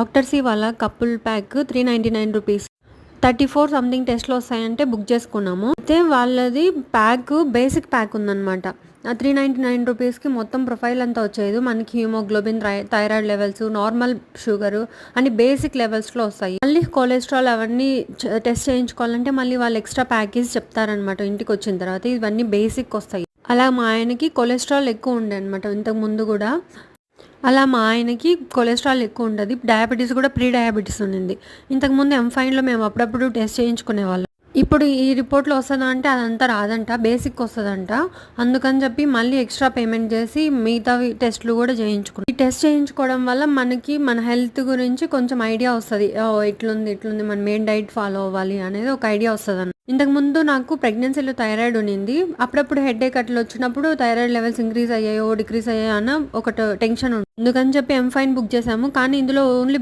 Doctor C వాళ్ళ couple pack 399 rupees. 34 something టెస్ట్‌లు వస్తాయంటే బుక్ చేసుకున్నాము. అయితే వాళ్ళది ప్యాక్ బేసిక్ ప్యాక్ ఉందనమాట. ఆ 399 రూపీస్‌కి మొత్తం ప్రొఫైల్ అంతా వచ్చేది. మనకి haemoglobin, thyroid levels, normal sugar అని బేసిక్ లెవెల్స్‌లో వస్తాయి. మళ్ళీ కొలెస్ట్రాల్ అవన్నీ టెస్ట్ చేయించుకోవాలంటే మళ్ళీ వాళ్ళు ఎక్స్‌ట్రా ప్యాకేజ్ చెప్తారనమాట ఇంటికొచ్చిన తర్వాత. ఇవన్నీ బేసిక్ వస్తాయి. అలా మా ఆయనకి కొలెస్ట్రాల్ ఎక్కువ ఉండే అనమాట ఇంతకుముందు గూడా. అలా మా ఆయనకి కొలెస్ట్రాల్ ఎక్కువ ఉంటది. డయాబెటీస్ కూడా ప్రీ డయాబెటీస్ ఉండింది. ఇంతకుముందు M5లో మేము అప్పుడప్పుడు టెస్ట్ చేయించుకునేవాళ్ళం. ఇప్పుడు ఈ రిపోర్ట్‌లో వస్తదా అంటే అదంతా రాదంట. బేసిక్ వస్తదంట. అందుకని చెప్పి మళ్ళీ ఎక్స్‌ట్రా పేమెంట్ చేసి మిగతావి టెస్ట్‌లు కూడా చేయించుకున్నాం. ఈ టెస్ట్ చేయించుకోవడం వల్ల మనకి మన హెల్త్ గురించి కొంచెం ఐడియా వస్తది. ఓహ్! ఇట్లుంది మనం ఏం డైట్ ఫాలో అవ్వాలి అనేది ఒక ఐడియా వస్తదన్నమాట. ఇంతకుముందు నాకు ప్రెగ్నెన్సీలో థైరాయిడ్ ఉండింది. అప్పుడప్పుడు హెడేక్ అట్లా వచ్చినప్పుడు థైరాయిడ్ లెవెల్స్ ఇంక్రీజ్ అయ్యాయో, డిక్రీజ్ అయ్యాయో అన్న ఒకటి టెన్షన్ ఉంది. అందుకని చెప్పి M5 బుక్ చేసాము. కానీ ఇందులో ఓన్లీ